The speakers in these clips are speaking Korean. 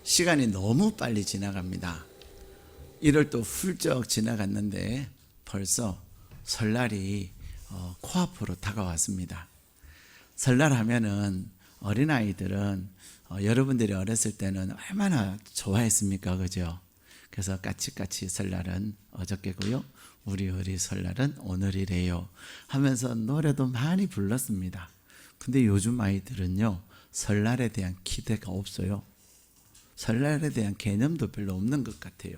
시간이 너무 빨리 지나갑니다. 1월도 훌쩍 지나갔는데 벌써 설날이 코앞으로 다가왔습니다. 설날 하면은 어린아이들은 여러분들이 어렸을 때는 얼마나 좋아했습니까? 그죠? 그래서 까치까치 설날은 어저께고요, 우리 설날은 오늘이래요 하면서 노래도 많이 불렀습니다. 근데 요즘 아이들은요, 설날에 대한 기대가 없어요. 설날에 대한 개념도 별로 없는 것 같아요.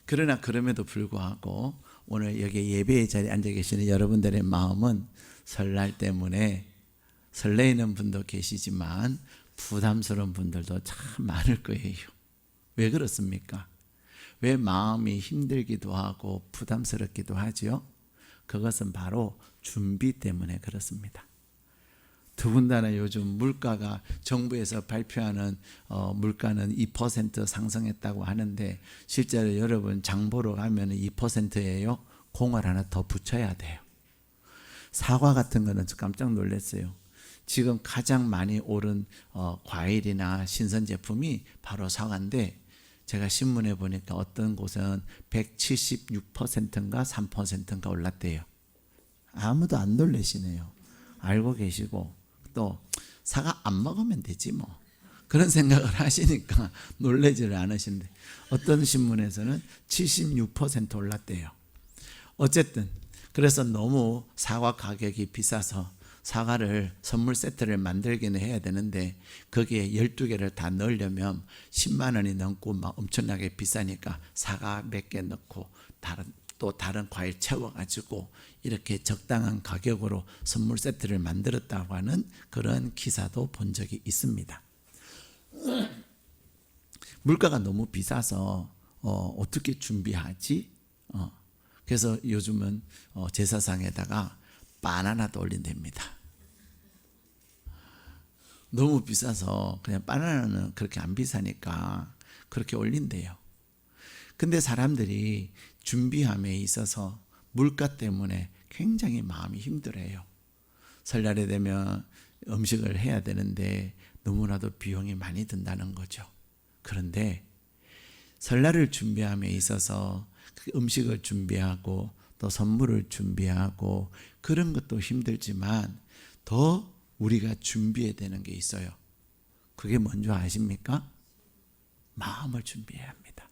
그러나 그럼에도 불구하고 오늘 여기 예배의 자리에 앉아 계시는 여러분들의 마음은 설날 때문에 설레이는 분도 계시지만 부담스러운 분들도 참 많을 거예요. 왜 그렇습니까? 왜 마음이 힘들기도 하고 부담스럽기도 하죠? 그것은 바로 준비 때문에 그렇습니다. 더군다나 요즘 물가가, 정부에서 발표하는 물가는 2% 상승했다고 하는데 실제로 여러분 장 보러 가면 2%예요. 공을 하나 더 붙여야 돼요. 사과 같은 거는 깜짝 놀랐어요. 지금 가장 많이 오른 과일이나 신선 제품이 바로 사과인데, 제가 신문에 보니까 어떤 곳은 176%인가 3%인가 올랐대요. 아무도 안 놀라시네요. 알고 계시고 또 사과 안 먹으면 되지 뭐, 그런 생각을 하시니까 놀라지를 않으신데, 어떤 신문에서는 76% 올랐대요. 어쨌든 그래서 너무 사과 가격이 비싸서 사과를 선물 세트를 만들기는 해야 되는데 거기에 12개를 다 넣으려면 10만 원이 넘고 막 엄청나게 비싸니까 사과 몇 개 넣고 다른 과일 채워가지고 이렇게 적당한 가격으로 선물 세트를 만들었다고 하는 그런 기사도 본 적이 있습니다. 물가가 너무 비싸서 어떻게 준비하지? 그래서 요즘은 제사상에다가 바나나도 올린답니다. 너무 비싸서 그냥 바나나는 그렇게 안 비싸니까 그렇게 올린대요. 근데 사람들이 준비함에 있어서 물가 때문에 굉장히 마음이 힘들어요. 설날에 되면 음식을 해야 되는데 너무나도 비용이 많이 든다는 거죠. 그런데 설날을 준비함에 있어서 그 음식을 준비하고 또 선물을 준비하고 그런 것도 힘들지만 더 우리가 준비해야 되는 게 있어요. 그게 뭔지 아십니까? 마음을 준비해야 합니다.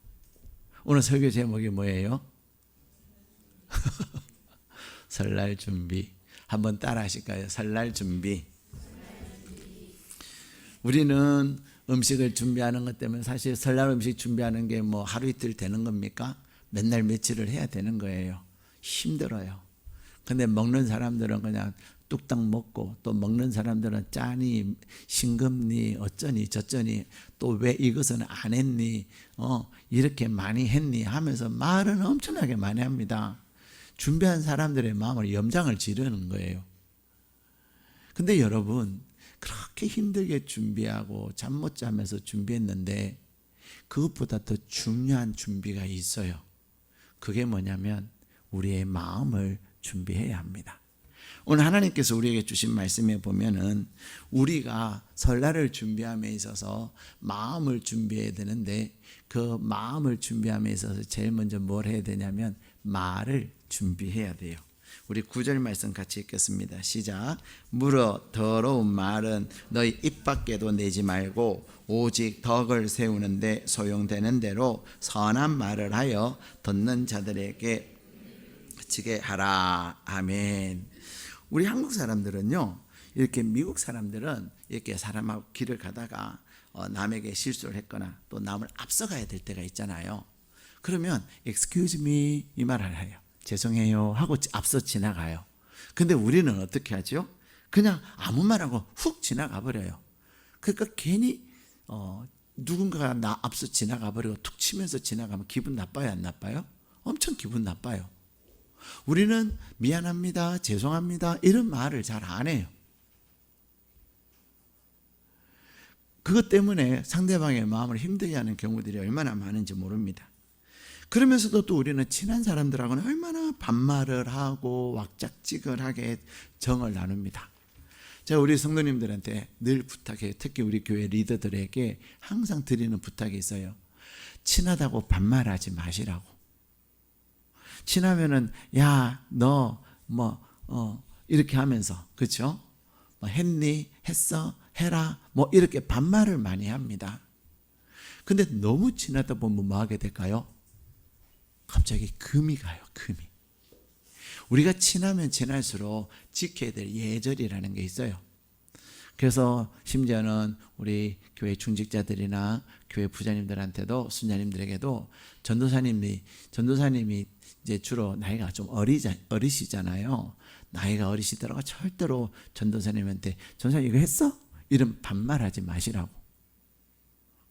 오늘 설교 제목이 뭐예요? 설날 준비. 한번 따라 하실까요? 설날 준비. 우리는 음식을 준비하는 것 때문에 사실 설날 음식 준비하는 게 뭐 하루 이틀 되는 겁니까? 맨날 며칠을 해야 되는 거예요. 힘들어요. 근데 먹는 사람들은 그냥 뚝딱 먹고, 또 먹는 사람들은 짜니 싱겁니 어쩌니 저쩌니 또 왜 이것은 안 했니 이렇게 많이 했니 하면서 말은 엄청나게 많이 합니다. 준비한 사람들의 마음을 염장을 지르는 거예요. 근데 여러분, 그렇게 힘들게 준비하고 잠 못 자면서 준비했는데 그것보다 더 중요한 준비가 있어요. 그게 뭐냐면 우리의 마음을 준비해야 합니다. 오늘 하나님께서 우리에게 주신 말씀에 보면은 우리가 설날을 준비함에 있어서 마음을 준비해야 되는데, 그 마음을 준비함에 있어서 제일 먼저 뭘 해야 되냐면 말을 준비해야 돼요. 우리 9절 말씀 같이 읽겠습니다. 시작. 물어 더러운 말은 너희 입 밖에도 내지 말고 오직 덕을 세우는데 소용되는 대로 선한 말을 하여 듣는 자들에게 그치게 하라. 아멘. 우리 한국 사람들은요, 이렇게 미국 사람들은 이렇게 사람하고 길을 가다가 남에게 실수를 했거나 또 남을 앞서가야 될 때가 있잖아요. 그러면 excuse me 이 말을 해요. 죄송해요 하고 앞서 지나가요. 근데 우리는 어떻게 하죠? 그냥 아무 말하고 훅 지나가 버려요. 그러니까 괜히 누군가가 나 앞서 지나가 버리고 툭 치면서 지나가면 기분 나빠요, 안 나빠요? 엄청 기분 나빠요. 우리는 미안합니다, 죄송합니다 이런 말을 잘 안 해요. 그것 때문에 상대방의 마음을 힘들게 하는 경우들이 얼마나 많은지 모릅니다. 그러면서도 또 우리는 친한 사람들하고는 얼마나 반말을 하고 왁작지근하게 정을 나눕니다. 제가 우리 성도님들한테 늘 부탁해요. 특히 우리 교회 리더들에게 항상 드리는 부탁이 있어요. 친하다고 반말하지 마시라고. 친하면은 야, 너 이렇게 하면서, 그렇죠? 뭐 했니? 했어? 해라? 뭐 이렇게 반말을 많이 합니다. 근데 너무 친하다 보면 뭐 하게 될까요? 갑자기 금이 가요. 금이. 우리가 친하면 친할수록 지켜야 될 예절이라는 게 있어요. 그래서 심지어는 우리 교회 중직자들이나 교회 부자님들한테도, 순자님들에게도 전도사님이 이제 주로 나이가 좀 어리시잖아요. 나이가 어리시더라도 절대로 전도사님한테 전도사님 이거 했어? 이런 반말하지 마시라고.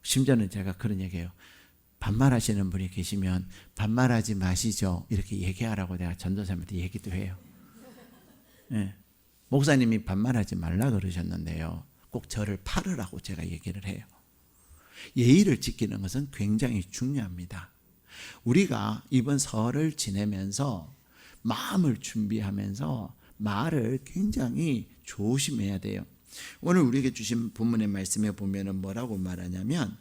심지어는 제가 그런 얘기해요. 반말하시는 분이 계시면 반말하지 마시죠. 이렇게 얘기하라고 내가 전도사님한테 얘기도 해요. 네. 목사님이 반말하지 말라 그러셨는데요. 꼭 저를 팔으라고 제가 얘기를 해요. 예의를 지키는 것은 굉장히 중요합니다. 우리가 이번 설을 지내면서 마음을 준비하면서 말을 굉장히 조심해야 돼요. 오늘 우리에게 주신 본문의 말씀에 보면은 뭐라고 말하냐면,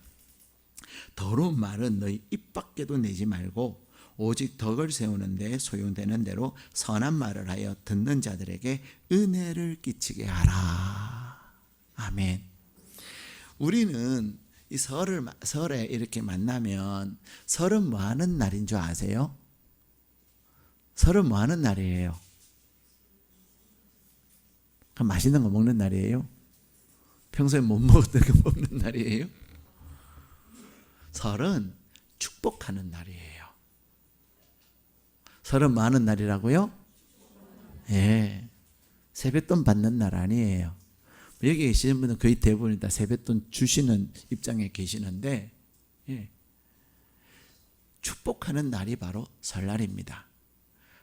더러운 말은 너희 입 밖에도 내지 말고 오직 덕을 세우는 데 소용되는 대로 선한 말을 하여 듣는 자들에게 은혜를 끼치게 하라. 아멘. 우리는 이 설에 이렇게 만나면, 설은 뭐 하는 날인 줄 아세요? 설은 뭐 하는 날이에요? 그럼 맛있는 거 먹는 날이에요? 평소에 못 먹었던 거 먹는 날이에요? 설은 축복하는 날이에요. 설은 뭐 하는 날이라고요? 예. 세뱃돈 받는 날 아니에요. 여기 계시는 분은 거의 대부분 다 세뱃돈 주시는 입장에 계시는데, 예. 축복하는 날이 바로 설날입니다.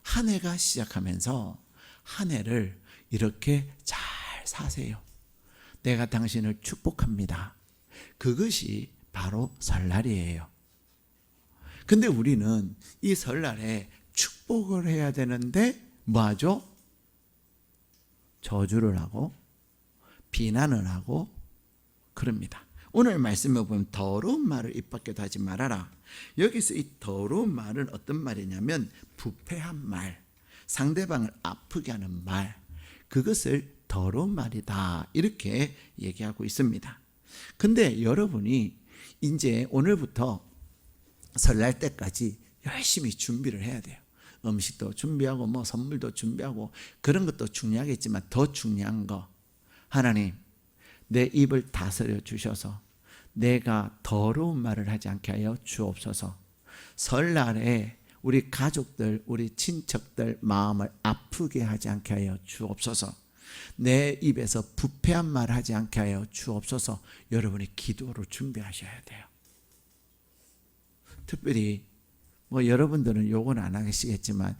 한 해가 시작하면서 한 해를 이렇게 잘 사세요. 내가 당신을 축복합니다. 그것이 바로 설날이에요. 근데 우리는 이 설날에 축복을 해야 되는데 뭐 하죠? 저주를 하고 비난을 하고 그럽니다. 오늘 말씀에 보면 더러운 말을 입 밖에도 하지 말아라. 여기서 이 더러운 말은 어떤 말이냐면 부패한 말, 상대방을 아프게 하는 말, 그것을 더러운 말이다 이렇게 얘기하고 있습니다. 근데 여러분이 이제 오늘부터 설날 때까지 열심히 준비를 해야 돼요. 음식도 준비하고 뭐 선물도 준비하고 그런 것도 중요하겠지만 더 중요한 거, 하나님 내 입을 다스려 주셔서 내가 더러운 말을 하지 않게 하여 주옵소서. 설날에 우리 가족들, 우리 친척들 마음을 아프게 하지 않게 하여 주옵소서. 내 입에서 부패한 말 하지 않게 하여 주옵소서. 여러분이 기도로 준비하셔야 돼요. 특별히 뭐 여러분들은 욕은 안 하시겠지만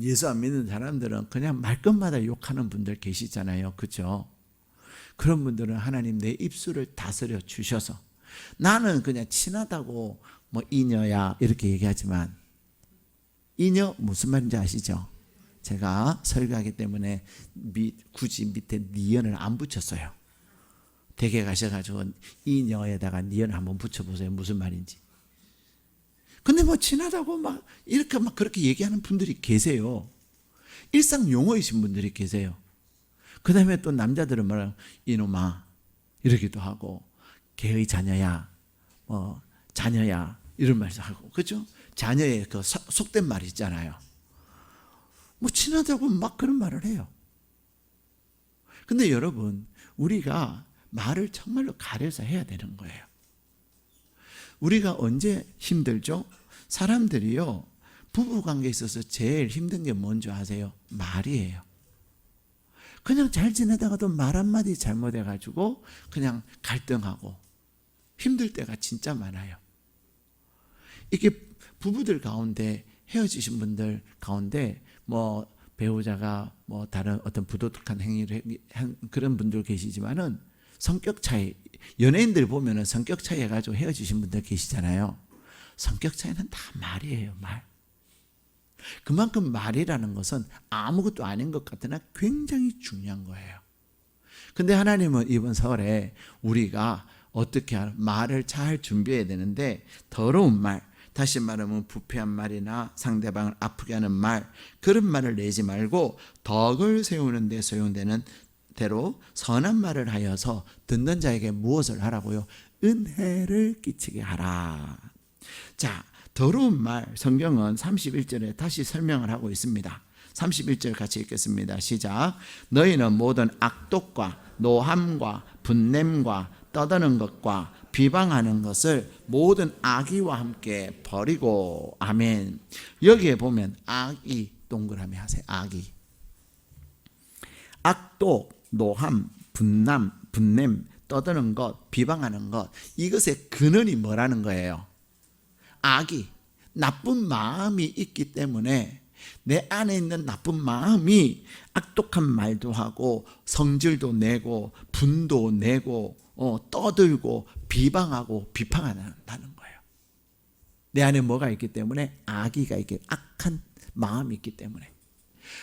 예수 안 믿는 사람들은 그냥 말끝마다 욕하는 분들 계시잖아요. 그렇죠? 그런 분들은 하나님 내 입술을 다스려 주셔서, 나는 그냥 친하다고 뭐 이녀야 이렇게 얘기하지만, 이녀 무슨 말인지 아시죠? 제가 설교하기 때문에 굳이 밑에 니언을 안 붙였어요. 댁에 가셔가지고 이녀에다가 니언을 한번 붙여보세요. 무슨 말인지. 근데 뭐 친하다고 막 이렇게 막 그렇게 얘기하는 분들이 계세요. 일상 용어이신 분들이 계세요. 그 다음에 또 남자들은 말하면 이놈아 이러기도 하고, 개의 자녀야, 자녀야 이런 말도 하고, 그렇죠? 자녀의 그 속된 말이 있잖아요. 뭐 친하다고 막 그런 말을 해요. 근데 여러분, 우리가 말을 정말로 가려서 해야 되는 거예요. 우리가 언제 힘들죠? 사람들이요, 부부관계에 있어서 제일 힘든 게 뭔지 아세요? 말이에요. 그냥 잘 지내다가도 말 한마디 잘못해가지고 그냥 갈등하고 힘들 때가 진짜 많아요. 이게 부부들 가운데, 헤어지신 분들 가운데 뭐 배우자가 뭐 다른 어떤 부도덕한 행위를 한 그런 분들 계시지만은 성격 차이, 연예인들 보면은 성격 차이 해가지고 헤어지신 분들 계시잖아요. 성격 차이는 다 말이에요, 말. 그만큼 말이라는 것은 아무것도 아닌 것 같으나 굉장히 중요한 거예요. 근데 하나님은 이번 설에 우리가 어떻게 말을 잘 준비해야 되는데, 더러운 말, 다시 말하면 부패한 말이나 상대방을 아프게 하는 말, 그런 말을 내지 말고 덕을 세우는 데 소용되는 대로 선한 말을 하여서 듣는 자에게 무엇을 하라고요? 은혜를 끼치게 하라. 자, 더러운 말, 성경은 31절에 다시 설명을 하고 있습니다. 31절 같이 읽겠습니다. 시작. 너희는 모든 악독과 노함과 분냄과 떠드는 것과 비방하는 것을 모든 악의와 함께 버리고. 아멘. 여기에 보면 악의 동그라미 하세요. 악의. 악독, 노함, 분냄, 떠드는 것, 비방하는 것, 이것의 근원이 뭐라는 거예요? 악이, 나쁜 마음이 있기 때문에 내 안에 있는 나쁜 마음이 악독한 말도 하고 성질도 내고 분도 내고 떠들고 비방하고 비판하는 거예요. 내 안에 뭐가 있기 때문에? 악의가 있기, 악한 마음이 있기 때문에.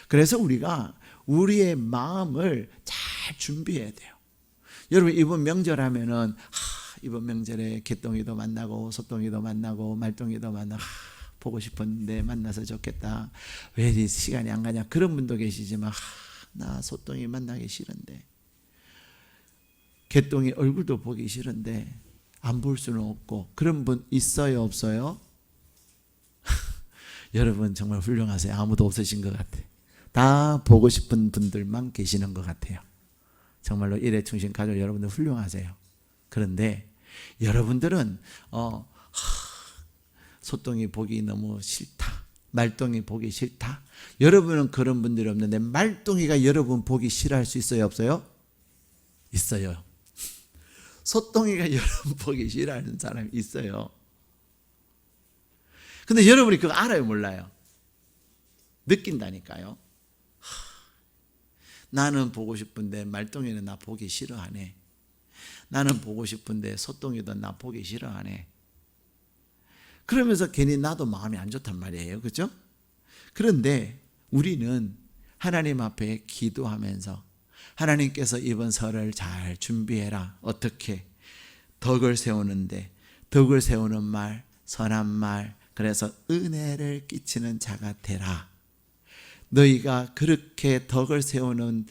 그래서 우리가 우리의 마음을 잘 준비해야 돼요. 여러분, 이번 명절 하면은 이번 명절에 개똥이도 만나고 소똥이도 만나고 말똥이도 만나고 보고 싶었는데 만나서 좋겠다. 왜 이 시간이 안 가냐, 그런 분도 계시지만 나 소똥이 만나기 싫은데, 개똥이 얼굴도 보기 싫은데 안 볼 수는 없고, 그런 분 있어요, 없어요? 여러분 정말 훌륭하세요. 아무도 없으신 것 같아. 다 보고 싶은 분들만 계시는 것 같아요. 정말로 일회충신 가족 여러분들 훌륭하세요. 그런데 여러분들은 소똥이 보기 너무 싫다, 말똥이 보기 싫다. 여러분은 그런 분들이 없는데 말똥이가 여러분 보기 싫어할 수 있어요, 없어요? 있어요. 소똥이가 여러분 보기 싫어하는 사람이 있어요. 근데 여러분이 그거 알아요, 몰라요? 느낀다니까요. 나는 보고 싶은데 말똥이는 나 보기 싫어하네. 나는 보고 싶은데 소똥이도 나 보기 싫어하네. 그러면서 괜히 나도 마음이 안 좋단 말이에요. 그렇죠? 그런데 우리는 하나님 앞에 기도하면서 하나님께서 이번 설을 잘 준비해라. 어떻게? 덕을 세우는데, 덕을 세우는 말, 선한 말, 그래서 은혜를 끼치는 자가 되라. 너희가 그렇게 덕을 세우는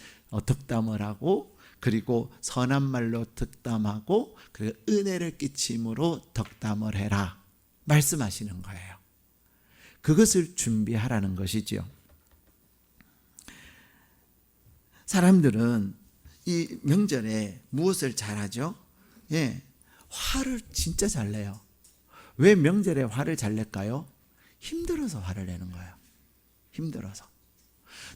덕담을 하고, 그리고 선한 말로 덕담하고, 그리고 은혜를 끼침으로 덕담을 해라 말씀하시는 거예요. 그것을 준비하라는 것이죠. 사람들은 이 명절에 무엇을 잘하죠? 화를 진짜 잘 내요. 왜 명절에 화를 잘 낼까요? 힘들어서 화를 내는 거예요. 힘들어서.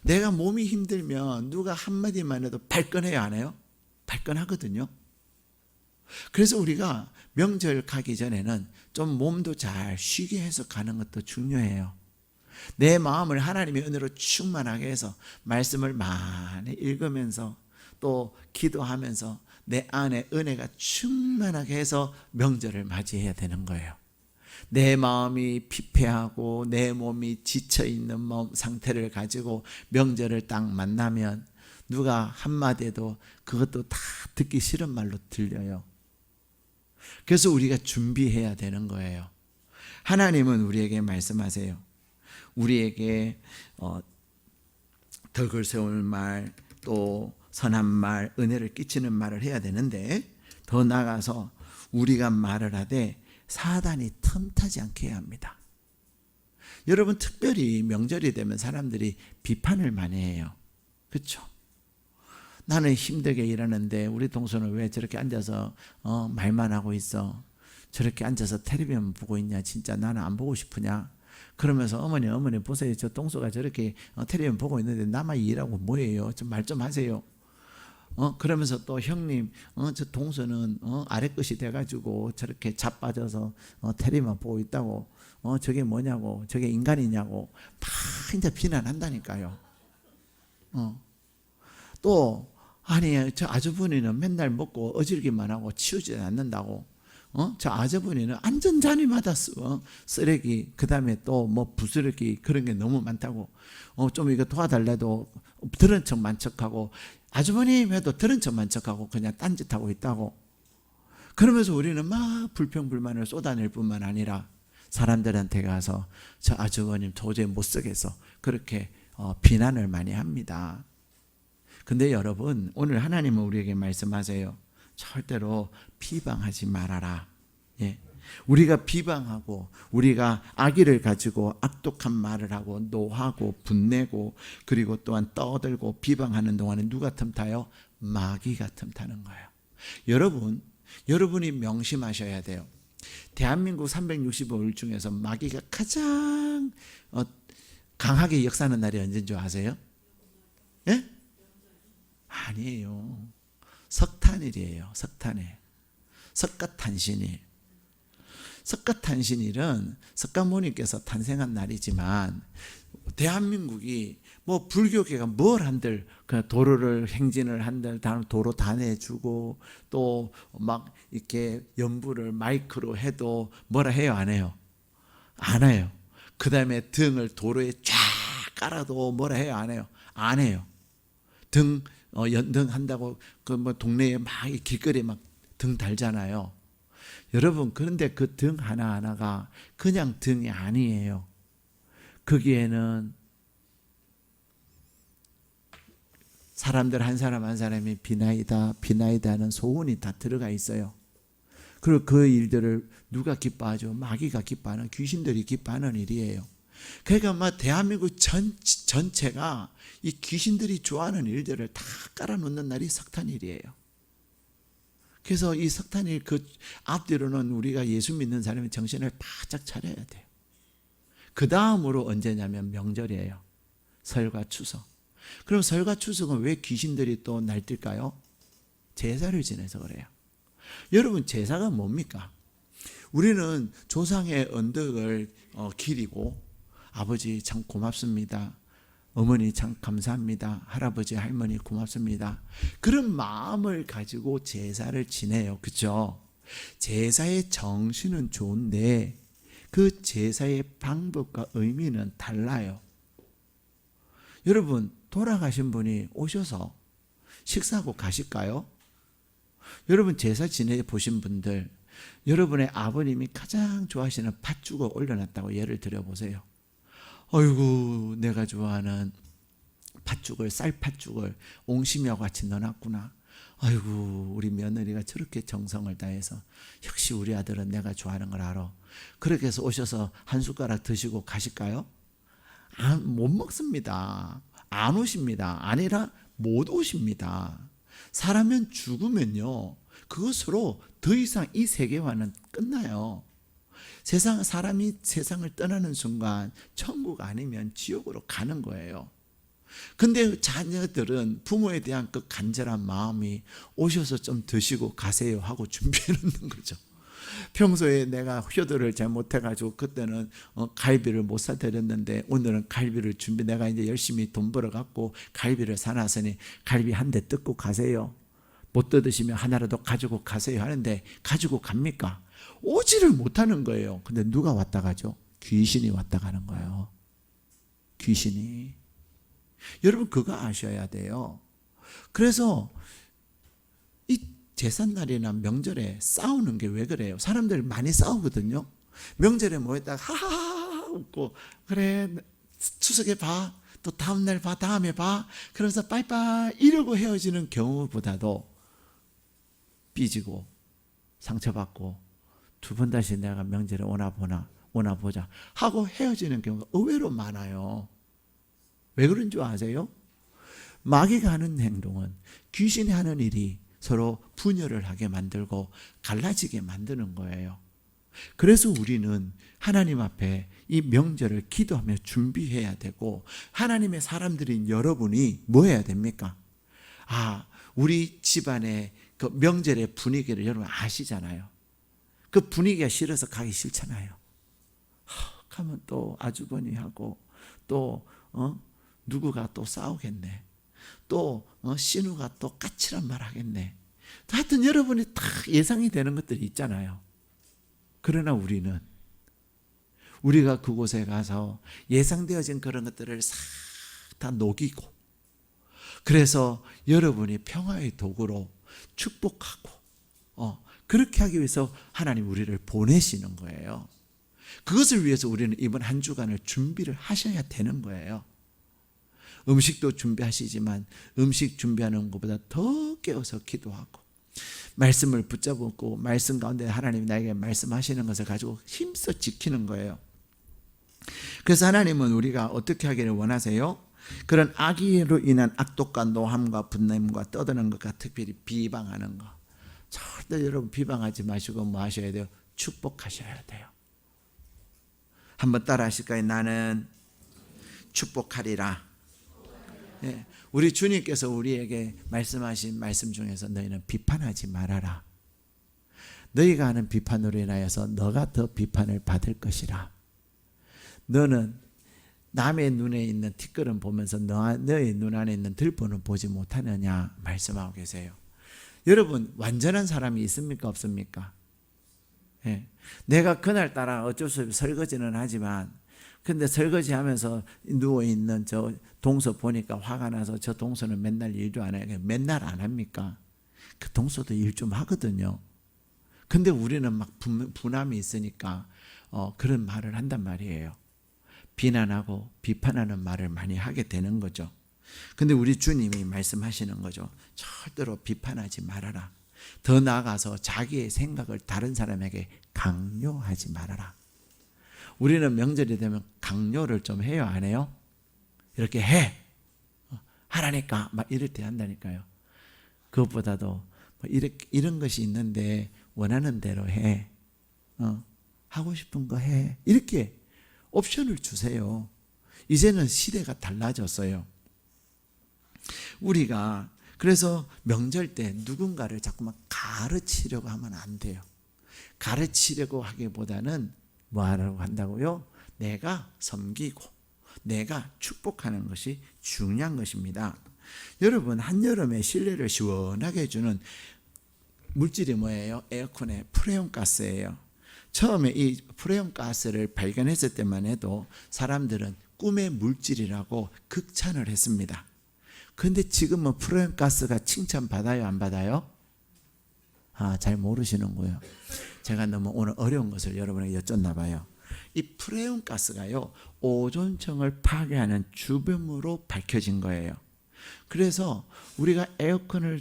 내가 몸이 힘들면 누가 한마디만 해도 발끈해요, 안 해요? 발끈하거든요. 그래서 우리가 명절 가기 전에는 좀 몸도 잘 쉬게 해서 가는 것도 중요해요. 내 마음을 하나님의 은혜로 충만하게 해서 말씀을 많이 읽으면서 또 기도하면서 내 안에 은혜가 충만하게 해서 명절을 맞이해야 되는 거예요. 내 마음이 피폐하고 내 몸이 지쳐있는 몸 상태를 가지고 명절을 딱 만나면 누가 한마디도 그것도 다 듣기 싫은 말로 들려요. 그래서 우리가 준비해야 되는 거예요. 하나님은 우리에게 말씀하세요. 우리에게 덕을 세울 말, 또 선한 말, 은혜를 끼치는 말을 해야 되는데, 더 나아가서 우리가 말을 하되 사단이 틈타지 않게 해야 합니다. 여러분, 특별히 명절이 되면 사람들이 비판을 많이 해요. 그렇죠? 나는 힘들게 일하는데 우리 동서는 왜 저렇게 앉아서 말만 하고 있어? 저렇게 앉아서 텔레비전 보고 있냐? 진짜 나는 안 보고 싶으냐? 그러면서 어머니 보세요. 저 동서가 저렇게 텔레비전 보고 있는데 나만 일하고 뭐예요? 좀 말 좀 하세요. 그러면서 또 형님, 저 동서는 아래 것이 돼가지고 저렇게 자빠져서 텔레비만 보고 있다고, 저게 뭐냐고, 저게 인간이냐고 막 이제 비난한다니까요. 또 아니, 저 아주버니는 맨날 먹고 어지르기만 하고 치우지 않는다고. 저 아주버니는 안전자리마다 쓰레기, 그 다음에 또 뭐 부스러기 그런 게 너무 많다고, 좀 이거 도와달래도 들은 척만 척하고, 아주버님 해도 들은 척만 척하고 그냥 딴짓하고 있다고. 그러면서 우리는 막 불평불만을 쏟아낼 뿐만 아니라 사람들한테 가서 저 아주버님 도저히 못 쓰겠어, 그렇게 비난을 많이 합니다. 근데 여러분, 오늘 하나님은 우리에게 말씀하세요. 절대로 비방하지 말아라. 예. 우리가 비방하고, 우리가 악의를 가지고 악독한 말을 하고 노하고 분내고, 그리고 또한 떠들고 비방하는 동안에 누가 틈타요? 마귀가 틈타는 거예요. 여러분이 명심하셔야 돼요. 대한민국 365일 중에서 마귀가 가장 강하게 역사하는 날이 언제인 줄 아세요? 예? 아니에요. 석탄일이에요. 석탄일. 석가탄신일. 석가탄신일은 석가모니께서 탄생한 날이지만, 대한민국이 뭐 불교계가 뭘 한들, 그 도로를 행진을 한들 도로 다 내주고, 또 막 이렇게 연부를 마이크로 해도 뭐라 해요? 안 해요? 안 해요. 그 다음에 등을 도로에 쫙 깔아도 뭐라 해요? 안 해요? 안 해요. 연등한다고 그 뭐 동네에 막 길거리에 막 등 달잖아요. 여러분, 그런데 그 등 하나하나가 그냥 등이 아니에요. 거기에는 사람들 한 사람 한 사람이 비나이다 하는 소원이 다 들어가 있어요. 그리고 그 일들을 누가 기뻐하죠? 마귀가 기뻐하는, 귀신들이 기뻐하는 일이에요. 그러니까 막 대한민국 전체가 이 귀신들이 좋아하는 일들을 다 깔아놓는 날이 석탄일이에요. 그래서 이 석탄일 그 앞뒤로는 우리가 예수 믿는 사람이 정신을 바짝 차려야 돼요. 그 다음으로 언제냐면 명절이에요. 설과 추석. 그럼 설과 추석은 왜 귀신들이 또 날뛸까요? 제사를 지내서 그래요. 여러분, 제사가 뭡니까? 우리는 조상의 언덕을 기리고, 아버지 참 고맙습니다, 어머니 참 감사합니다, 할아버지 할머니 고맙습니다, 그런 마음을 가지고 제사를 지내요. 그렇죠? 제사의 정신은 좋은데 그 제사의 방법과 의미는 달라요. 여러분, 돌아가신 분이 오셔서 식사하고 가실까요? 여러분, 제사 지내 보신 분들, 여러분의 아버님이 가장 좋아하시는 팥죽을 올려놨다고 예를 들어보세요. 아이고, 내가 좋아하는 팥죽을, 쌀팥죽을 옹심이와 같이 넣어놨구나. 아이고, 우리 며느리가 저렇게 정성을 다해서, 역시 우리 아들은 내가 좋아하는 걸 알아. 그렇게 해서 오셔서 한 숟가락 드시고 가실까요? 못 먹습니다. 안 오십니다. 아니라 못 오십니다. 사람은 죽으면요, 그것으로 더 이상 이 세계와는 끝나요. 사람이 세상을 떠나는 순간 천국 아니면 지옥으로 가는 거예요. 근데 자녀들은 부모에 대한 그 간절한 마음이 오셔서 좀 드시고 가세요 하고 준비해 놓는 거죠. 평소에 내가 효도를 잘 못해가지고 그때는 갈비를 못 사드렸는데, 오늘은 갈비를 내가 이제 열심히 돈 벌어갖고 갈비를 사놨으니 갈비 한 대 뜯고 가세요. 못 뜯으시면 하나라도 가지고 가세요 하는데, 가지고 갑니까? 오지를 못하는 거예요. 근데 누가 왔다 가죠? 귀신이 왔다 가는 거예요. 귀신이. 여러분, 그거 아셔야 돼요. 그래서 이 제삿날이나 명절에 싸우는 게 왜 그래요? 사람들 많이 싸우거든요. 명절에 모였다가 하하하 웃고, 그래 추석에 봐, 또 다음날 봐, 다음에 봐, 그래서 빠이빠이 이러고 헤어지는 경우보다도 삐지고 상처받고 두 번 다시 내가 명절에 오나 보자 하고 헤어지는 경우가 의외로 많아요. 왜 그런 줄 아세요? 마귀가 하는 행동은, 귀신이 하는 일이 서로 분열을 하게 만들고 갈라지게 만드는 거예요. 그래서 우리는 하나님 앞에 이 명절을 기도하며 준비해야 되고, 하나님의 사람들인 여러분이 뭐 해야 됩니까? 우리 집안의 그 명절의 분위기를 여러분 아시잖아요. 그 분위기가 싫어서 가기 싫잖아요. 가면 또 아주버니하고 또 누구가 또 싸우겠네. 또 신우가 또 까칠한 말 하겠네. 하여튼 여러분이 다 예상이 되는 것들이 있잖아요. 그러나 우리가 그곳에 가서 예상되어진 그런 것들을 싹 다 녹이고, 그래서 여러분이 평화의 도구로 축복하고 그렇게 하기 위해서 하나님 우리를 보내시는 거예요. 그것을 위해서 우리는 이번 한 주간을 준비를 하셔야 되는 거예요. 음식도 준비하시지만 음식 준비하는 것보다 더 깨어서 기도하고 말씀을 붙잡고 말씀 가운데 하나님이 나에게 말씀하시는 것을 가지고 힘써 지키는 거예요. 그래서 하나님은 우리가 어떻게 하기를 원하세요? 그런 악의로 인한 악독과 노함과 분냄과 떠드는 것과 특별히 비방하는 것, 절대 여러분 비방하지 마시고 뭐 하셔야 돼요? 축복하셔야 돼요. 한번 따라 하실까요? 나는 축복하리라. 예, 우리 주님께서 우리에게 말씀하신 말씀 중에서 너희는 비판하지 말아라. 너희가 하는 비판으로 인하여서 너가 더 비판을 받을 것이라. 너는 남의 눈에 있는 티끌은 보면서 너의 눈 안에 있는 들보는 보지 못하느냐 말씀하고 계세요. 여러분, 완전한 사람이 있습니까 없습니까? 예. 내가 그날따라 어쩔 수 없이 설거지는 하지만 근데 설거지하면서 누워있는 저 동서 보니까 화가 나서 저 동서는 맨날 일도 안 해요. 맨날 안 합니까? 그 동서도 일 좀 하거든요. 근데 우리는 막 분함이 있으니까 그런 말을 한단 말이에요. 비난하고 비판하는 말을 많이 하게 되는 거죠. 근데 우리 주님이 말씀하시는 거죠. 절대로 비판하지 말아라. 더 나아가서 자기의 생각을 다른 사람에게 강요하지 말아라. 우리는 명절이 되면 강요를 좀 해요, 안 해요? 이렇게 해, 하라니까 막 이럴 때 한다니까요. 그것보다도 이런 것이 있는데 원하는 대로 해, 하고 싶은 거 해, 이렇게 옵션을 주세요. 이제는 시대가 달라졌어요. 우리가 그래서 명절 때 누군가를 자꾸만 가르치려고 하면 안 돼요. 가르치려고 하기보다는 뭐 하라고 한다고요? 내가 섬기고 내가 축복하는 것이 중요한 것입니다. 여러분, 한여름에 실내를 시원하게 해주는 물질이 뭐예요? 에어컨의 프레온 가스예요. 처음에 이 프레온 가스를 발견했을 때만 해도 사람들은 꿈의 물질이라고 극찬을 했습니다. 그런데 지금은 프레온 가스가 칭찬받아요, 안 받아요? 잘 모르시는 거예요. 제가 너무 오늘 어려운 것을 여러분에게 여쭙나 봐요. 이 프레온 가스가요, 오존층을 파괴하는 주범으로 밝혀진 거예요. 그래서 우리가 에어컨을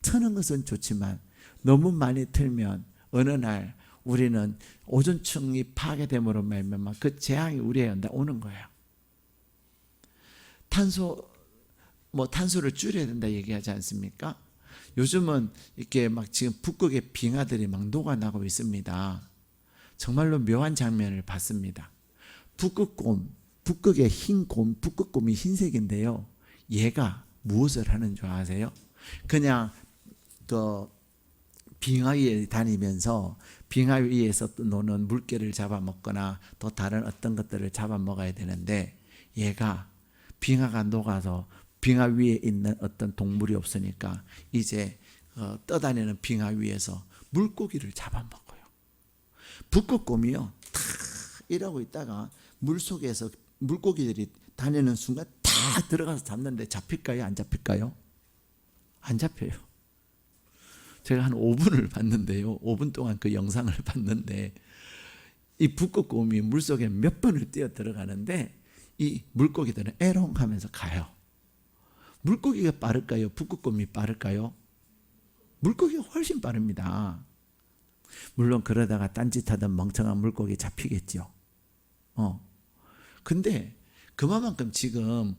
트는 것은 좋지만 너무 많이 틀면 어느 날 우리는 오존층이 파괴됨으로 말미암아 그 재앙이 우리에 오는 거예요. 탄소를 줄여야 된다 얘기하지 않습니까? 요즘은 이렇게 막 지금 북극의 빙하들이 막 녹아나고 있습니다. 정말로 묘한 장면을 봤습니다. 북극의 흰 곰, 북극곰이 흰색인데요. 얘가 무엇을 하는 줄 아세요? 그냥 그 빙하 위에 다니면서 빙하 위에서 노는 물개를 잡아먹거나 또 다른 어떤 것들을 잡아먹어야 되는데 얘가 빙하가 녹아서 빙하 위에 있는 어떤 동물이 없으니까 이제 떠다니는 빙하 위에서 물고기를 잡아먹어요. 북극곰이요, 탁 이러고 있다가 물속에서 물고기들이 다니는 순간 탁 들어가서 잡는데 잡힐까요? 안 잡힐까요? 안 잡혀요. 제가 한 5분을 봤는데요. 5분 동안 그 영상을 봤는데 이 북극곰이 물속에 몇 번을 뛰어 들어가는데 이 물고기들은 에롱 하면서 가요. 물고기가 빠를까요? 북극곰이 빠를까요? 물고기가 훨씬 빠릅니다. 물론 그러다가 딴짓하던 멍청한 물고기 잡히겠죠. 근데 그만큼 지금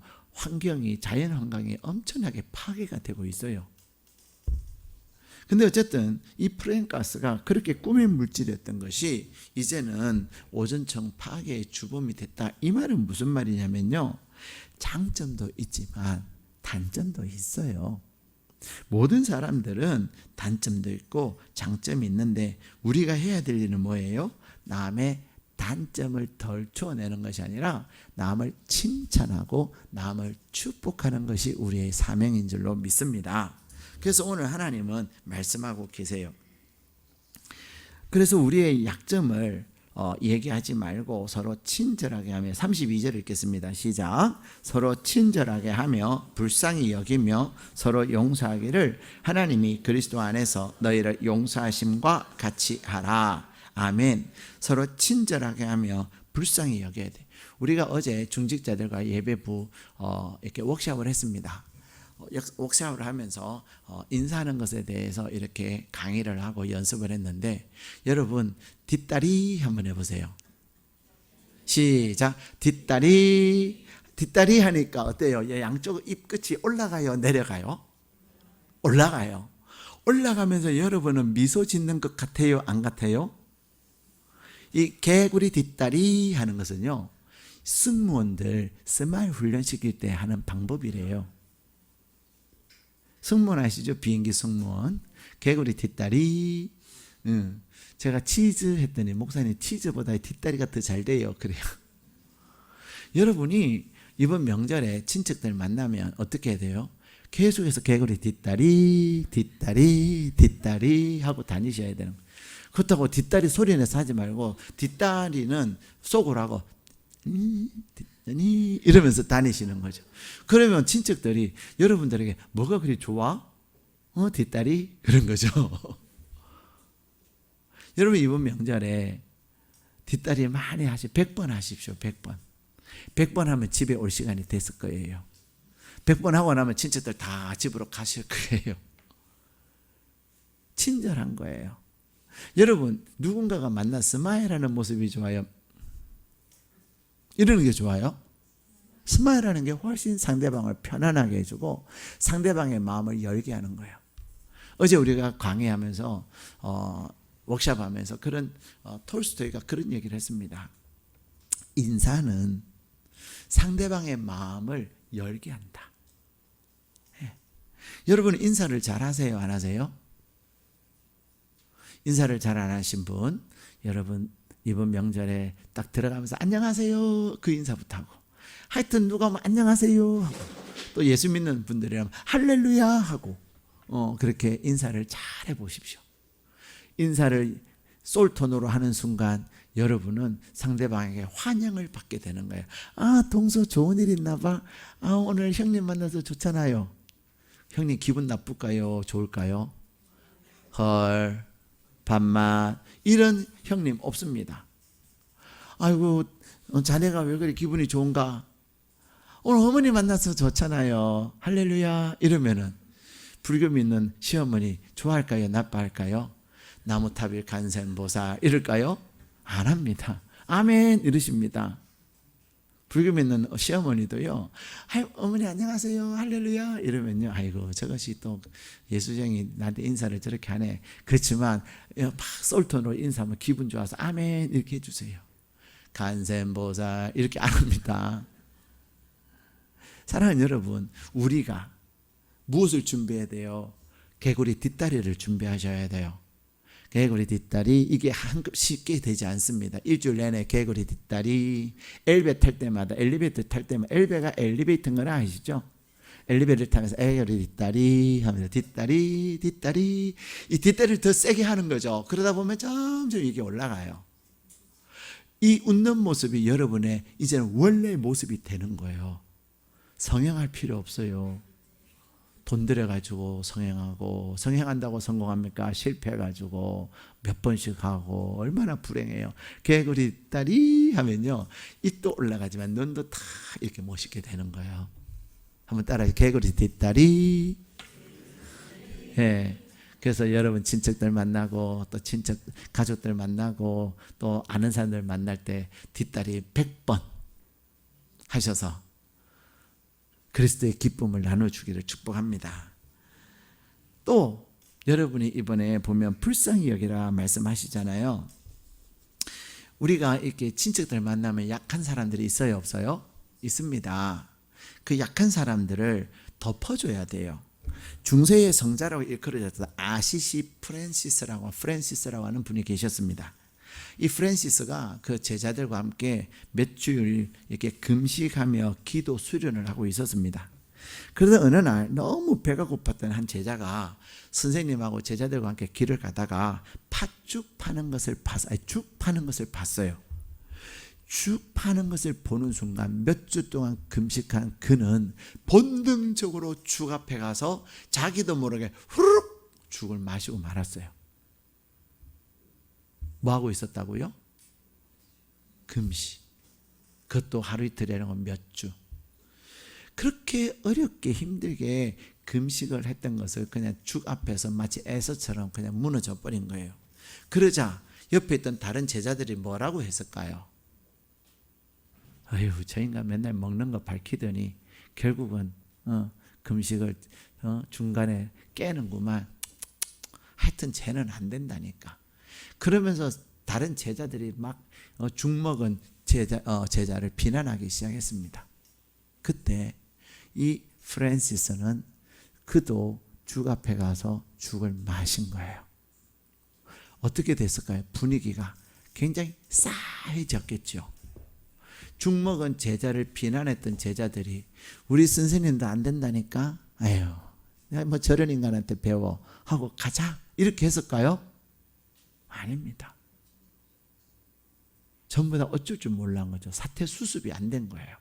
자연 환경이 엄청나게 파괴가 되고 있어요. 근데 어쨌든 이 프레온 가스가 그렇게 꿈의 물질이었던 것이 이제는 오존층 파괴의 주범이 됐다. 이 말은 무슨 말이냐면요, 장점도 있지만 단점도 있어요. 모든 사람들은 단점도 있고 장점이 있는데 우리가 해야 될 일은 뭐예요? 남의 단점을 덜 추워내는 것이 아니라 남을 칭찬하고 남을 축복하는 것이 우리의 사명인 줄로 믿습니다. 그래서 오늘 하나님은 말씀하고 계세요. 그래서 우리의 약점을 얘기하지 말고 서로 친절하게 하며 32절 읽겠습니다. 시작. 서로 친절하게 하며 불쌍히 여기며 서로 용서하기를 하나님이 그리스도 안에서 너희를 용서하심과 같이 하라. 아멘. 서로 친절하게 하며 불쌍히 여겨야 돼. 우리가 어제 중직자들과 예배부 이렇게 워크숍을 했습니다. 워크숍을 하면서 인사하는 것에 대해서 이렇게 강의를 하고 연습을 했는데, 여러분 뒷다리 한번 해보세요. 시작. 뒷다리. 뒷다리 하니까 어때요? 양쪽 입 끝이 올라가요, 내려가요? 올라가요. 올라가면서 여러분은 미소 짓는 것 같아요, 안 같아요? 이 개구리 뒷다리 하는 것은요, 승무원들 스마일 훈련시킬 때 하는 방법이래요. 승무원 아시죠? 비행기 승무원. 개구리 뒷다리. 제가 치즈 했더니 목사님 치즈보다 뒷다리가 더 잘 돼요. 그래요. 여러분이 이번 명절에 친척들 만나면 어떻게 해야 돼요? 계속해서 개구리 뒷다리, 뒷다리, 뒷다리 하고 다니셔야 되는 거예요. 그렇다고 뒷다리 소리 내서 하지 말고 뒷다리는 속으로 이러면서 다니시는 거죠. 그러면 친척들이 여러분들에게 뭐가 그리 좋아? 뒷다리? 그런 거죠. 여러분 이번 명절에 뒷다리 많이 100번 하십시오. 100번. 100번 하면 집에 올 시간이 됐을 거예요. 100번 하고 나면 친척들 다 집으로 가실 거예요. 친절한 거예요. 여러분 누군가가 만나 스마일하는 모습이 좋아요? 이러는 게 좋아요? 스마일하는 게 훨씬 상대방을 편안하게 해주고 상대방의 마음을 열게 하는 거예요. 어제 우리가 강의하면서 워크숍하면서 그런 톨스토이가 그런 얘기를 했습니다. 인사는 상대방의 마음을 열게 한다. 여러분 인사를 잘 하세요, 안 하세요? 인사를 잘 안 하신 분, 여러분 이번 명절에 딱 들어가면서 안녕하세요 그 인사부터 하고, 하여튼 누가 오면 안녕하세요 하고, 또 예수 믿는 분들이라면 할렐루야 하고 그렇게 인사를 잘 해보십시오. 인사를 솔톤으로 하는 순간 여러분은 상대방에게 환영을 받게 되는 거예요. 아, 동서 좋은 일 있나 봐. 아, 오늘 형님 만나서 좋잖아요. 형님 기분 나쁠까요? 좋을까요? 헐, 밥맛 이런 형님 없습니다. 아이고 자네가 왜 그래 기분이 좋은가? 오늘 어머니 만나서 좋잖아요. 할렐루야 이러면은 불교 믿는 시어머니 좋아할까요? 나빠할까요? 나무탑일 간센보살 이럴까요? 안 합니다. 아멘 이러십니다. 불교 믿는 시어머니도요, 어머니 안녕하세요 할렐루야 이러면요, 아이고 저것이 또 예수쟁이 나한테 인사를 저렇게 하네. 그렇지만 막 솔톤으로 인사하면 기분 좋아서 아멘 이렇게 해주세요. 간센보살 이렇게 안 합니다. 사랑하는 여러분, 우리가 무엇을 준비해야 돼요? 개구리 뒷다리를 준비하셔야 돼요. 개구리 뒷다리, 이게 쉽게 되지 않습니다. 일주일 내내 개구리 뒷다리. 엘리베이터 탈 때마다 엘베가 엘리베이터인 걸 아시죠? 엘리베이터를 타면서 개구리 뒷다리 하면서 뒷다리 이 뒷다리를 더 세게 하는 거죠. 그러다 보면 점점 이게 올라가요. 이 웃는 모습이 여러분의 이제는 원래 모습이 되는 거예요. 성형할 필요 없어요. 돈 들여가지고 성형한다고 성공합니까? 실패해가지고 몇 번씩 하고 얼마나 불행해요. 개구리 다리 하면요, 입도 올라가지만 눈도 다 이렇게 멋있게 되는 거예요. 한번 따라해. 개구리 뒷다리. 예. 그래서 여러분 친척들 만나고 또 친척 가족들 만나고 또 아는 사람들 만날 때 뒷다리 100번 하셔서 그리스도의 기쁨을 나눠주기를 축복합니다. 또 여러분이 이번에 보면 불쌍히 여기라 말씀하시잖아요. 우리가 이렇게 친척들 만나면 약한 사람들이 있어요, 없어요? 있습니다. 그 약한 사람들을 덮어줘야 돼요. 중세의 성자라고 일컬어졌던 아시시 프랜시스라고 하는 분이 계셨습니다. 이 프랜시스가 그 제자들과 함께 몇 주일 이렇게 금식하며 기도 수련을 하고 있었습니다. 그러다 어느 날 너무 배가 고팠던 한 제자가 선생님하고 제자들과 함께 길을 가다가 팥죽 파는 것을 죽 파는 것을 봤어요. 죽 파는 것을 보는 순간 몇 주 동안 금식한 그는 본능적으로 죽 앞에 가서 자기도 모르게 후루룩 죽을 마시고 말았어요. 뭐하고 있었다고요? 금식. 그것도 하루 이틀이 아니고 몇 주. 그렇게 어렵게 힘들게 금식을 했던 것을 그냥 죽 앞에서 마치 에서처럼 그냥 무너져 버린 거예요. 그러자 옆에 있던 다른 제자들이 뭐라고 했을까요? 아유, 저 인간 맨날 먹는 거 밝히더니 결국은 금식을 중간에 깨는구만. 하여튼 쟤는 안 된다니까. 그러면서 다른 제자들이 막 죽 먹은 제자를 비난하기 시작했습니다. 그때 이 프랜시스는 그도 죽 앞에 가서 죽을 마신 거예요. 어떻게 됐을까요? 분위기가 굉장히 싸해졌겠죠. 죽 먹은 제자를 비난했던 제자들이 우리 선생님도 안 된다니까? 아유, 뭐 저런 인간한테 배워 하고 가자 이렇게 했을까요? 아닙니다. 전부 다 어쩔 줄 몰란 거죠. 사태 수습이 안 된 거예요.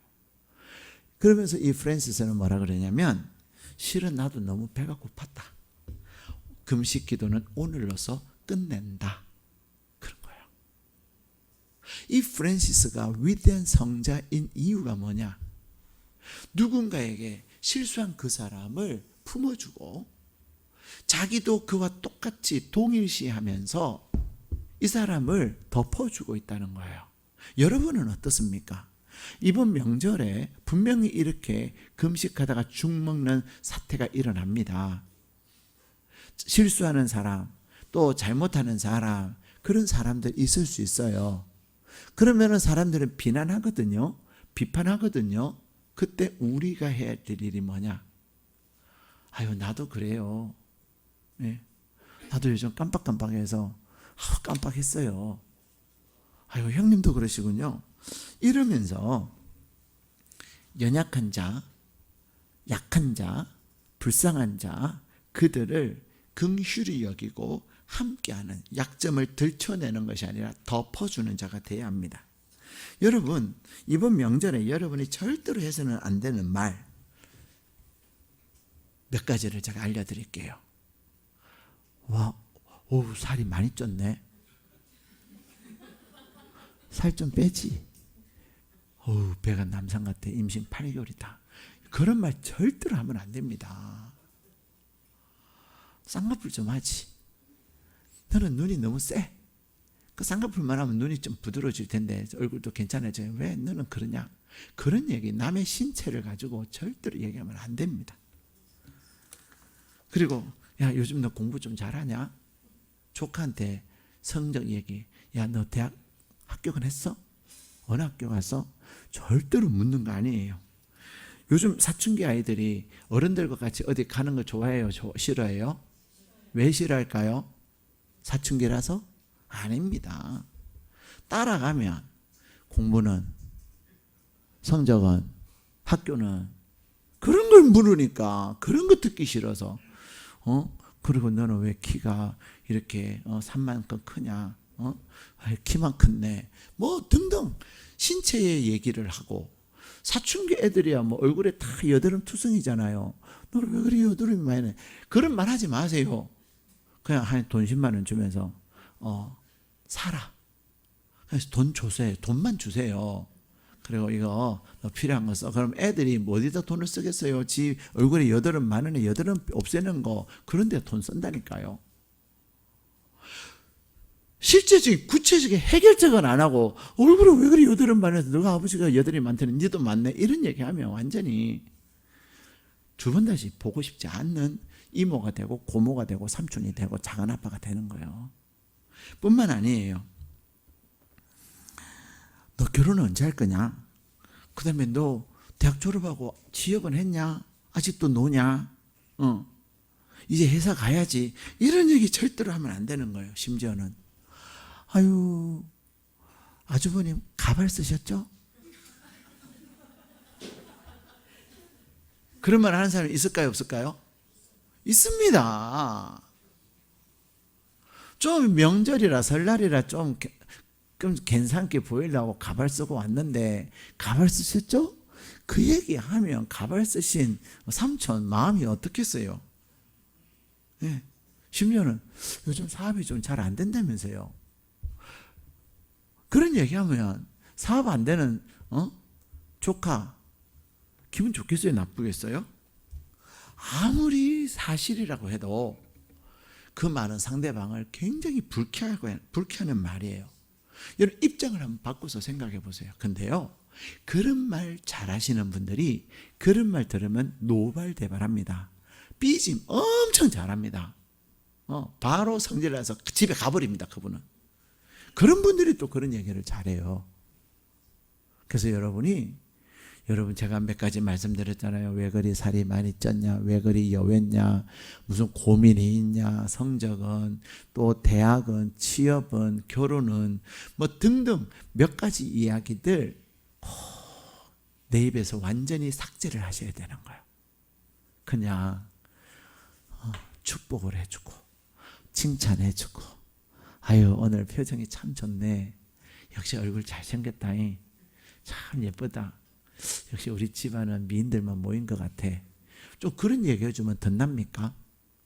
그러면서 이 프랜시스는 뭐라 그러냐면 실은 나도 너무 배가 고팠다. 금식 기도는 오늘로서 끝낸다. 그런 거예요. 이 프랜시스가 위대한 성자인 이유가 뭐냐? 누군가에게 실수한 그 사람을 품어주고 자기도 그와 똑같이 동일시하면서 이 사람을 덮어주고 있다는 거예요. 여러분은 어떻습니까? 이번 명절에 분명히 이렇게 금식하다가 죽 먹는 사태가 일어납니다. 실수하는 사람, 또 잘못하는 사람, 그런 사람들 있을 수 있어요. 그러면은 사람들은 비난하거든요. 비판하거든요. 그때 우리가 해야 될 일이 뭐냐? 아유, 나도 그래요. 네. 나도 요즘 깜빡깜빡해서 깜빡했어요. 아유, 형님도 그러시군요. 이러면서 연약한 자, 약한 자, 불쌍한 자, 그들을 긍휼히 여기고 함께하는, 약점을 들춰내는 것이 아니라 덮어주는 자가 되어야 합니다. 여러분, 이번 명절에 여러분이 절대로 해서는 안 되는 말 몇 가지를 제가 알려드릴게요. 와, 오, 살이 많이 쪘네. 살 좀 빼지. 어우, 배가 남산 같아. 임신 8개월이다. 그런 말 절대로 하면 안 됩니다. 쌍꺼풀 좀 하지. 너는 눈이 너무 세. 그 쌍꺼풀만 하면 눈이 좀 부드러워질 텐데 얼굴도 괜찮아져요. 왜 너는 그러냐? 그런 얘기, 남의 신체를 가지고 절대로 얘기하면 안 됩니다. 그리고 야, 요즘 너 공부 좀 잘하냐? 조카한테 성적 얘기. 야, 너 대학 합격은 했어? 어느 학교 가서? 절대로 묻는 거 아니에요. 요즘 사춘기 아이들이 어른들과 같이 어디 가는 거 좋아해요? 싫어해요? 왜 싫어할까요? 사춘기라서? 아닙니다. 따라가면 공부는, 성적은, 학교는 그런 걸 물으니까 그런 거 듣기 싫어서 그리고 너는 왜 키가 이렇게 산만큼 크냐? 키만 컸네. 뭐 등등 신체의 얘기를 하고, 사춘기 애들이야 뭐 얼굴에 다 여드름 투성이잖아요. 너는 왜 그래 여드름이 많이 나? 그런 말 하지 마세요. 그냥 한 돈 10만 원 주면서 사라. 그래서 돈 주세요. 돈만 주세요. 그리고 이거 너 필요한 거 써. 그럼 애들이 뭐 어디다 돈을 쓰겠어요? 지 얼굴에 여드름 많으니 여드름 없애는 거, 그런 데 돈 쓴다니까요. 실제적인 구체적인 해결책은 안 하고 얼굴에 왜 그래 여드름 많아서 너가 아버지가 여드름이 많다는 니도 많네 이런 얘기하면 완전히 두 번 다시 보고 싶지 않는 이모가 되고 고모가 되고 삼촌이 되고 작은아빠가 되는 거예요. 뿐만 아니에요. 너 결혼은 언제 할 거냐? 그 다음에 너 대학 졸업하고 취업은 했냐? 아직도 노냐? 이제 회사 가야지. 이런 얘기 절대로 하면 안 되는 거예요. 심지어는 아유, 아주버님 가발 쓰셨죠? 그런 말 하는 사람이 있을까요, 없을까요? 있습니다. 좀 명절이라 설날이라 좀 괜찮게 보이려고 가발 쓰고 왔는데 가발 쓰셨죠? 그 얘기하면 가발 쓰신 삼촌 마음이 어떻겠어요? 예. 심지어는 요즘 사업이 좀 잘 안 된다면서요. 그런 얘기하면 사업 안 되는 조카 기분 좋겠어요, 나쁘겠어요? 아무리 사실이라고 해도 그 말은 상대방을 굉장히 불쾌하는 말이에요. 여러분 입장을 한번 바꿔서 생각해 보세요. 근데요, 그런 말 잘하시는 분들이 그런 말 들으면 노발대발합니다. 삐짐 엄청 잘합니다. 바로 성질나서 집에 가버립니다. 그분은. 그런 분들이 또 그런 얘기를 잘해요. 그래서 여러분 제가 몇 가지 말씀드렸잖아요. 왜 그리 살이 많이 쪘냐, 왜 그리 여웻냐, 무슨 고민이 있냐, 성적은, 또 대학은, 취업은, 결혼은 뭐 등등 몇 가지 이야기들 내 입에서 완전히 삭제를 하셔야 되는 거예요. 그냥 축복을 해주고 칭찬해주고, 아유 오늘 표정이 참 좋네, 역시 얼굴 잘생겼다잉, 참 예쁘다, 역시 우리 집안은 미인들만 모인 것 같아. 좀 그런 얘기 해주면 덧납니까?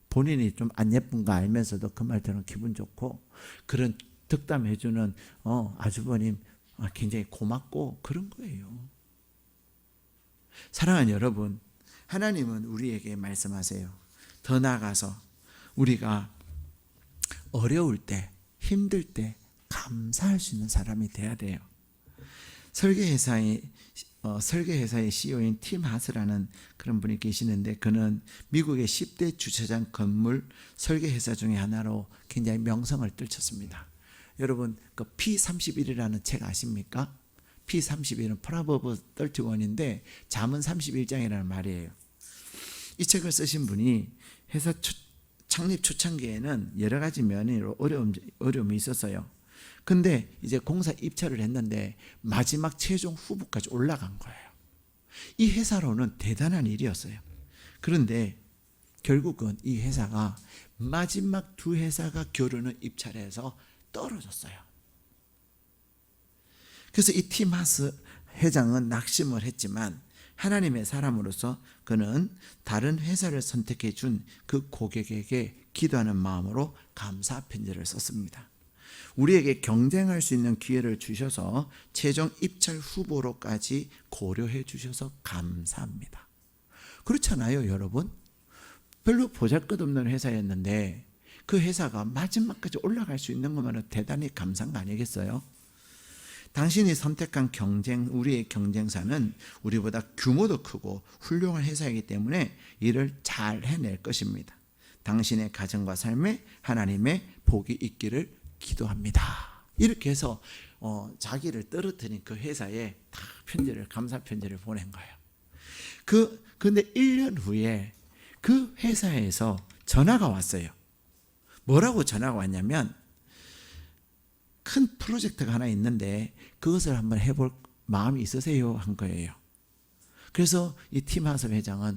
본인이 좀 안 예쁜 거 알면서도 그 말 들으면 기분 좋고, 그런 덕담해주는 아주버님 굉장히 고맙고 그런 거예요. 사랑하는 여러분, 하나님은 우리에게 말씀하세요. 더 나아가서 우리가 어려울 때, 힘들 때 감사할 수 있는 사람이 돼야 돼요. 설계회사의 CEO인 팀 하스라는 그런 분이 계시는데, 그는 미국의 10대 주차장 건물 설계회사 중에 하나로 굉장히 명성을 떨쳤습니다. 여러분 그 P31이라는 책 아십니까? P31은 프라버브 31인데 잠언 31장이라는 말이에요. 이 책을 쓰신 분이 회사 창립 초창기에는 여러 가지 면으로 어려움이 있었어요. 근데 이제 공사 입찰을 했는데 마지막 최종 후보까지 올라간 거예요. 이 회사로는 대단한 일이었어요. 그런데 결국은 이 회사가 마지막 두 회사가 결혼을 입찰해서 떨어졌어요. 그래서 이 티마스 회장은 낙심을 했지만 하나님의 사람으로서 그는 다른 회사를 선택해 준 그 고객에게 기도하는 마음으로 감사 편지를 썼습니다. 우리에게 경쟁할 수 있는 기회를 주셔서 최종 입찰 후보로까지 고려해 주셔서 감사합니다. 그렇잖아요, 여러분. 별로 보잘것없는 회사였는데 그 회사가 마지막까지 올라갈 수 있는 것만으로 대단히 감사한 거 아니겠어요? 당신이 선택한 우리의 경쟁사는 우리보다 규모도 크고 훌륭한 회사이기 때문에 일을 잘 해낼 것입니다. 당신의 가정과 삶에 하나님의 복이 있기를 기도합니다. 이렇게 해서 자기를 떨어뜨린 그 회사에 다 감사 편지를 보낸 거예요. 근데 1년 후에 그 회사에서 전화가 왔어요. 뭐라고 전화가 왔냐면, 큰 프로젝트가 하나 있는데 그것을 한번 해볼 마음이 있으세요? 한 거예요. 그래서 이 팀하섭 회장은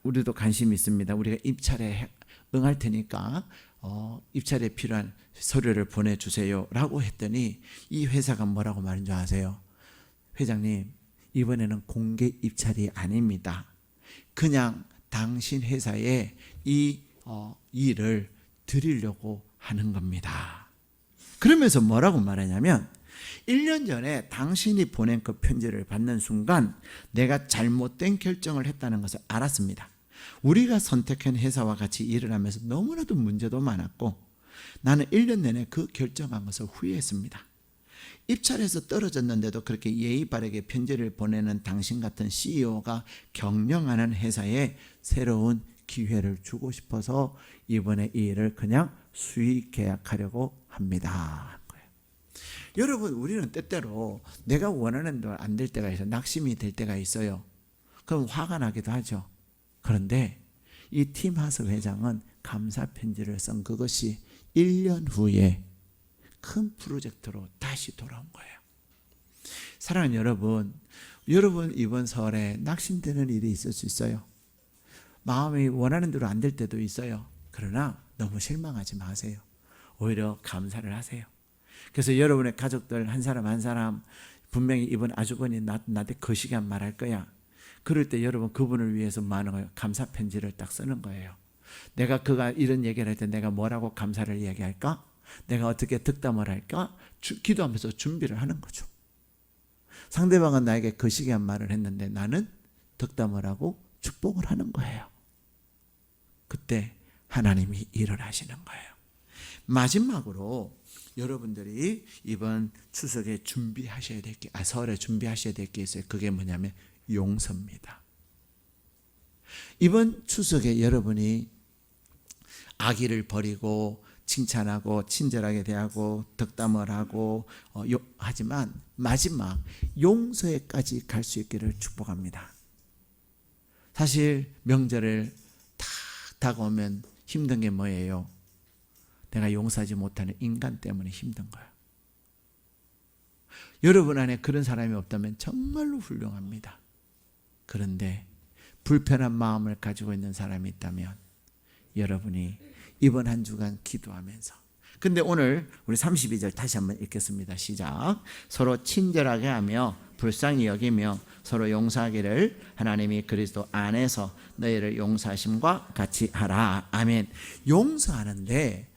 우리도 관심이 있습니다. 우리가 입찰에 응할 테니까 입찰에 필요한 서류를 보내주세요 라고 했더니 이 회사가 뭐라고 말인 줄 아세요? 회장님, 이번에는 공개 입찰이 아닙니다. 그냥 당신 회사에 이 일을 드리려고 하는 겁니다. 그러면서 뭐라고 말하냐면, 1년 전에 당신이 보낸 그 편지를 받는 순간 내가 잘못된 결정을 했다는 것을 알았습니다. 우리가 선택한 회사와 같이 일을 하면서 너무나도 문제도 많았고 나는 1년 내내 그 결정한 것을 후회했습니다. 입찰에서 떨어졌는데도 그렇게 예의 바르게 편지를 보내는 당신 같은 CEO가 경영하는 회사에 새로운 기회를 주고 싶어서 이번에 이 일을 그냥 수의 계약하려고 합니다. 여러분, 우리는 때때로 내가 원하는 대로 안 될 때가 있어요. 낙심이 될 때가 있어요. 그럼 화가 나기도 하죠. 그런데 이 팀하스 회장은 감사 편지를 쓴 그것이 1년 후에 큰 프로젝트로 다시 돌아온 거예요. 사랑하는 여러분, 여러분 이번 설에 낙심되는 일이 있을 수 있어요. 마음이 원하는 대로 안 될 때도 있어요. 그러나 너무 실망하지 마세요. 오히려 감사를 하세요. 그래서 여러분의 가족들 한 사람 한 사람 분명히 이번 아주버니 나한테 거시기한 말할 거야. 그럴 때 여러분 그분을 위해서 많은 감사 편지를 딱 쓰는 거예요. 내가 그가 이런 얘기를 할 때 내가 뭐라고 감사를 얘기할까? 내가 어떻게 득담을 할까? 기도하면서 준비를 하는 거죠. 상대방은 나에게 거시기한 말을 했는데 나는 득담을 하고 축복을 하는 거예요. 그때 하나님이 일을 하시는 거예요. 마지막으로 여러분들이 이번 추석에 준비하셔야 될 게, 설에 준비하셔야 될 게 있어요. 그게 뭐냐면 용서입니다. 이번 추석에 여러분이 악의를 버리고 칭찬하고 친절하게 대하고 덕담을 하고 하지만 마지막 용서에까지 갈 수 있기를 축복합니다. 사실 명절을 딱 다가오면 힘든 게 뭐예요? 내가 용서하지 못하는 인간 때문에 힘든 거예요. 여러분 안에 그런 사람이 없다면 정말로 훌륭합니다. 그런데 불편한 마음을 가지고 있는 사람이 있다면 여러분이 이번 한 주간 기도하면서, 근데 오늘 우리 32절 다시 한번 읽겠습니다. 시작. 서로 친절하게 하며 불쌍히 여기며 서로 용서하기를 하나님이 그리스도 안에서 너희를 용서하심과 같이 하라. 아멘. 용서하는데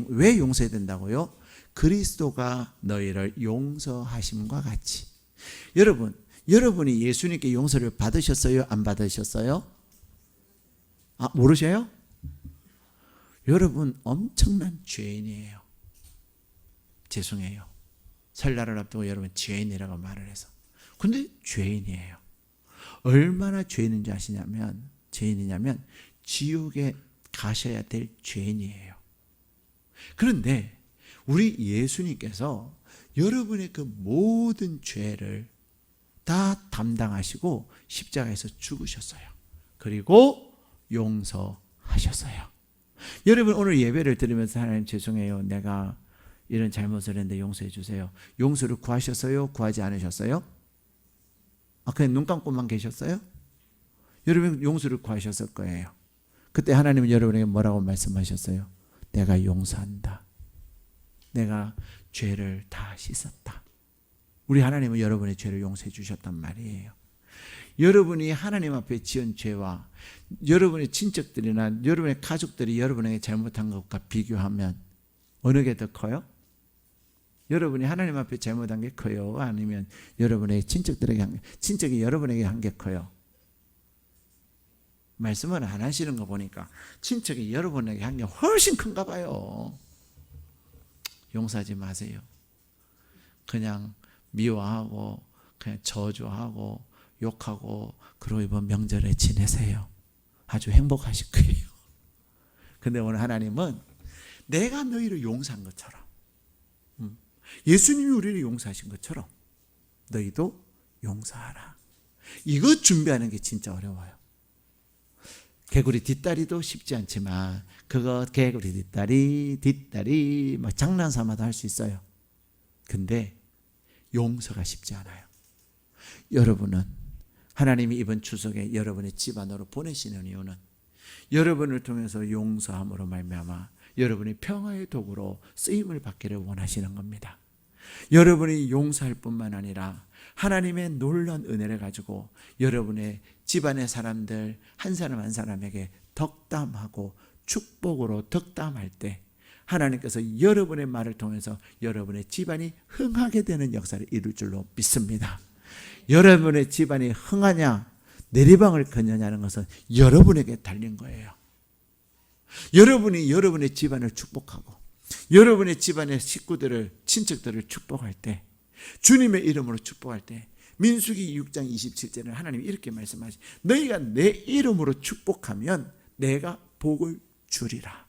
왜 용서해야 된다고요? 그리스도가 너희를 용서하심과 같이. 여러분이 예수님께 용서를 받으셨어요? 안 받으셨어요? 모르셔요? 여러분 엄청난 죄인이에요. 죄송해요. 설날을 앞두고 여러분 죄인이라고 말을 해서. 근데 죄인이에요. 얼마나 죄인인지 아시냐면, 죄인이냐면 지옥에 가셔야 될 죄인이에요. 그런데 우리 예수님께서 여러분의 그 모든 죄를 다 담당하시고 십자가에서 죽으셨어요. 그리고 용서하셨어요. 여러분 오늘 예배를 드리면서 하나님 죄송해요. 내가 이런 잘못을 했는데 용서해 주세요. 용서를 구하셨어요? 구하지 않으셨어요? 그냥 눈 감고만 계셨어요? 여러분 용서를 구하셨을 거예요. 그때 하나님은 여러분에게 뭐라고 말씀하셨어요? 내가 용서한다. 내가 죄를 다 씻었다. 우리 하나님은 여러분의 죄를 용서해 주셨단 말이에요. 여러분이 하나님 앞에 지은 죄와 여러분의 친척들이나 여러분의 가족들이 여러분에게 잘못한 것과 비교하면 어느 게 더 커요? 여러분이 하나님 앞에 잘못한 게 커요? 아니면 여러분의 친척이 여러분에게 한 게 커요? 말씀을 안 하시는 거 보니까 친척이 여러분에게 한 게 훨씬 큰가 봐요. 용서하지 마세요. 그냥 미워하고 그냥 저주하고 욕하고 그러고 이번 명절에 지내세요. 아주 행복하실 거예요. 근데 오늘 하나님은 내가 너희를 용서한 것처럼, 예수님이 우리를 용서하신 것처럼 너희도 용서하라. 이거 준비하는 게 진짜 어려워요. 개구리 뒷다리도 쉽지 않지만 그거 개구리 뒷다리 막 장난삼아도 할 수 있어요. 근데 용서가 쉽지 않아요. 여러분은 하나님이 이번 추석에 여러분의 집안으로 보내시는 이유는 여러분을 통해서 용서함으로 말미암아 여러분이 평화의 도구로 쓰임을 받기를 원하시는 겁니다. 여러분이 용서할 뿐만 아니라 하나님의 놀라운 은혜를 가지고 여러분의 집안의 사람들 한 사람 한 사람에게 덕담하고 축복으로 덕담할 때 하나님께서 여러분의 말을 통해서 여러분의 집안이 흥하게 되는 역사를 이룰 줄로 믿습니다. 여러분의 집안이 흥하냐 내리방을 걷느냐는 것은 여러분에게 달린 거예요. 여러분이 여러분의 집안을 축복하고 여러분의 집안의 식구들을 친척들을 축복할 때 주님의 이름으로 축복할 때 민수기 6장 27절에 하나님이 이렇게 말씀하시 너희가 내 이름으로 축복하면 내가 복을 주리라.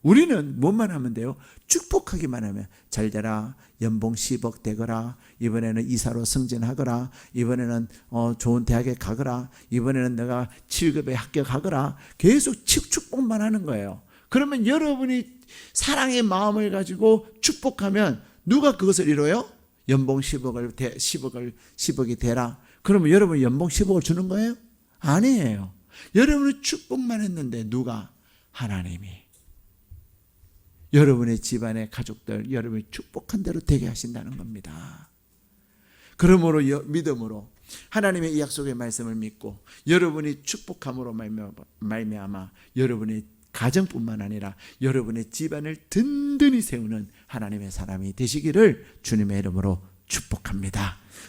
우리는 뭐만 하면 돼요? 축복하기만 하면 잘 되라, 연봉 10억 되거라, 이번에는 이사로 승진하거라, 이번에는 좋은 대학에 가거라, 이번에는 내가 7급에 합격하거라, 계속 축복만 하는 거예요. 그러면 여러분이 사랑의 마음을 가지고 축복하면 누가 그것을 이뤄요? 연봉 10억이 되라. 그러면 여러분 연봉 15억 주는 거예요? 아니에요. 여러분은 축복만 했는데 누가? 하나님이. 여러분의 집안의 가족들, 여러분이 축복한 대로 되게 하신다는 겁니다. 그러므로 믿음으로 하나님의 이 약속의 말씀을 믿고 여러분이 축복함으로 말미암아 여러분의 가정뿐만 아니라 여러분의 집안을 든든히 세우는 하나님의 사람이 되시기를 주님의 이름으로 축복합니다.